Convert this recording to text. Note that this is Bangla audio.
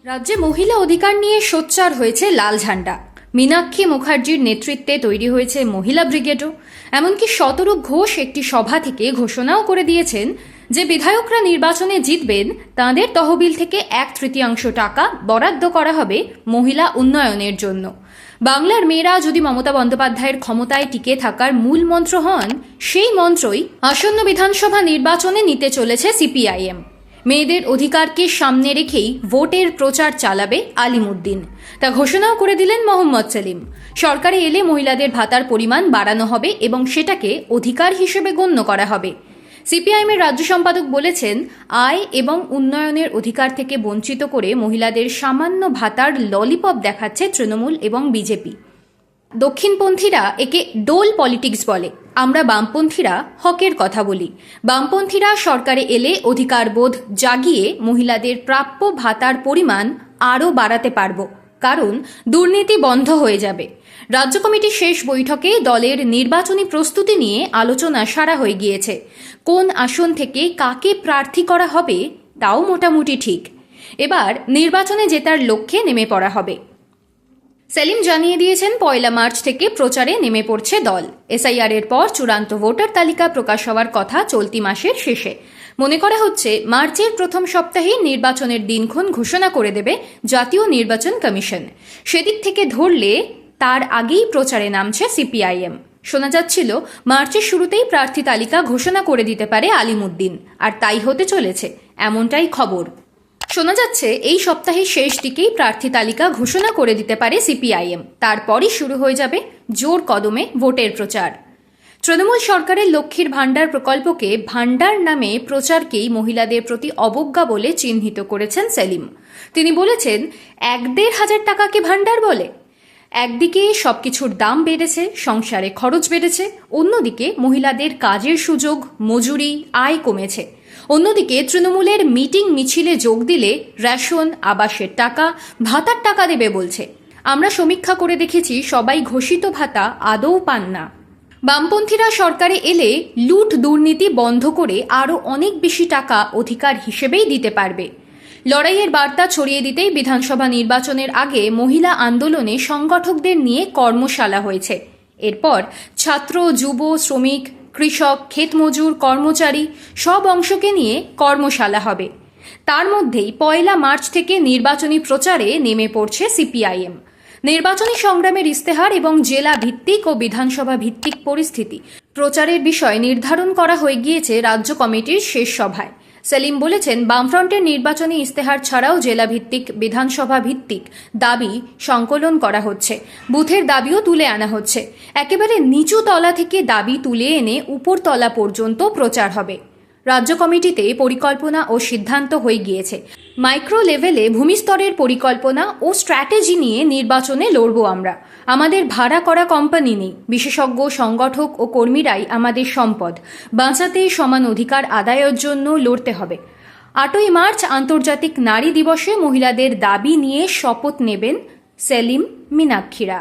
রাজ্যে মহিলা অধিকার নিয়ে সোচ্চার হয়েছে লাল ঝান্ডা। মীনাক্ষী মুখার্জির নেতৃত্বে তৈরি হয়েছে মহিলা ব্রিগেডও। এমনকি শতরূপ ঘোষ একটি সভা থেকে ঘোষণাও করে দিয়েছেন যে বিধায়করা নির্বাচনে জিতবেন তাঁদের তহবিল থেকে 1/3 টাকা বরাদ্দ করা হবে মহিলা উন্নয়নের জন্য। বাংলার মেয়েরা যদি মমতা বন্দ্যোপাধ্যায়ের ক্ষমতায় টিকে থাকার মূল মন্ত্র হন, সেই মন্ত্রই আসন্ন বিধানসভা নির্বাচনে নিতে চলেছে সিপিআইএম। মেয়েদের অধিকারকে সামনে রেখেই ভোটের প্রচার চালাবে আলিমুদ্দিন, তা ঘোষণাও করে দিলেন মোহাম্মদ সেলিম। সরকারে এলে মহিলাদের ভাতার পরিমাণ বাড়ানো হবে এবং সেটাকে অধিকার হিসেবে গণ্য করা হবে। সিপিআইএমের রাজ্য সম্পাদক বলেছেন, আয় এবং উন্নয়নের অধিকার থেকে বঞ্চিত করে মহিলাদের সামান্য ভাতার ললিপপ দেখাচ্ছে তৃণমূল এবং বিজেপি। দক্ষিণপন্থীরা একে ডোল পলিটিক্স বলে, আমরা বামপন্থীরা হকের কথা বলি। বামপন্থীরা সরকারে এলে অধিকারবোধ জাগিয়ে মহিলাদের প্রাপ্য ভাতার পরিমাণ আরও বাড়াতে পারব, কারণ দুর্নীতি বন্ধ হয়ে যাবে। রাজ্য কমিটির শেষ বৈঠকে দলের নির্বাচনী প্রস্তুতি নিয়ে আলোচনা সারা হয়ে গিয়েছে। কোন আসন থেকে কাকে প্রার্থী করা হবে তাও মোটামুটি ঠিক। এবার নির্বাচনে জেতার লক্ষ্যে নেমে পড়া হবে। সেলিম জানিয়ে দিয়েছেন, 1 মার্চ থেকে প্রচারে নেমে পড়ছে দল। এসআইআর এর পর চূড়ান্ত ভোটার তালিকা প্রকাশ হওয়ার কথা চলতি মাসের শেষে। মনে করা হচ্ছে মার্চের প্রথম সপ্তাহে নির্বাচনের দিনক্ষণ ঘোষণা করে দেবে জাতীয় নির্বাচন কমিশন। সেদিক থেকে ধরলে তার আগেই প্রচারে নামছে সিপিআইএম। শোনা যাচ্ছিল মার্চের শুরুতেই প্রার্থী তালিকা ঘোষণা করে দিতে পারে আলিমুদ্দিন, আর তাই হতে চলেছে, এমনটাই খবর। শোনা যাচ্ছে এই সপ্তাহের শেষ দিকেই প্রার্থী তালিকা ঘোষণা করে দিতে পারে সিপিআইএম। তারপরই শুরু হয়ে যাবে জোর কদমে ভোটের প্রচার। তৃণমূল সরকারের লক্ষ্মীর ভাণ্ডার প্রকল্পকে ভাণ্ডার নামে প্রচারকেই মহিলাদের প্রতি অবজ্ঞা বলে চিহ্নিত করেছেন সেলিম। তিনি বলেছেন, 1,500 টাকাকে ভাণ্ডার বলে? একদিকে সবকিছুর দাম বেড়েছে, সংসারে খরচ বেড়েছে, অন্যদিকে মহিলাদের কাজের সুযোগ, মজুরি, আয় কমেছে। অন্যদিকে তৃণমূলের মিটিং মিছিলে যোগ দিলে রেশন, আবাসের টাকা, ভাতার টাকা দেবে বলছে। আমরা সমীক্ষা করে দেখেছি, সবাই ঘোষিত ভাতা আদৌ পান না। বামপন্থীরা সরকারে এলে লুট দুর্নীতি বন্ধ করে আরও অনেক বেশি টাকা অধিকার হিসেবেই দিতে পারবে। লড়াইয়ের বার্তা ছড়িয়ে দিতেই বিধানসভা নির্বাচনের আগে মহিলা আন্দোলনে সংগঠকদের নিয়ে কর্মশালা হয়েছে। এরপর ছাত্র, যুব, শ্রমিক, কৃষক, ক্ষেতমজুর, কর্মচারী সব অংশকে নিয়ে কর্মশালা হবে। তার মধ্যেই 1 মার্চ থেকে নির্বাচনী প্রচারে নেমে পড়ছে সিপিআইএম। নির্বাচনী সংগ্রামের ইস্তেহার এবং জেলা ভিত্তিক ও বিধানসভা ভিত্তিক পরিস্থিতি প্রচারের বিষয় নির্ধারণ করা হয়ে গিয়েছে রাজ্য কমিটির শেষ সভায়। সেলিম বলেছেন, বামফ্রন্টের নির্বাচনী ইস্তেহার ছাড়াও জেলা ভিত্তিক, বিধানসভা ভিত্তিক দাবি সংকলন করা হচ্ছে। বুথের দাবিও তুলে আনা হচ্ছে। একেবারে নিচু তলা থেকে দাবি তুলে এনে উপর তলা পর্যন্ত প্রচার হবে। রাজ্য কমিটিতে পরিকল্পনা ও সিদ্ধান্ত হয়ে গিয়েছে। মাইক্রো লেভেলে ভূমিস্তরের পরিকল্পনা ও স্ট্র্যাটেজি নিয়ে নির্বাচনে লড়ব আমরা। আমাদের ভাড়া করা কোম্পানি নেই। বিশেষজ্ঞ, সংগঠক ও কর্মীরাই আমাদের সম্পদ। বাঁচাতে, সমান অধিকার আদায়ের জন্য লড়তে হবে। 8 মার্চ আন্তর্জাতিক নারী দিবসে মহিলাদের দাবি নিয়ে শপথ নেবেন সেলিম, মীনাক্ষীরা।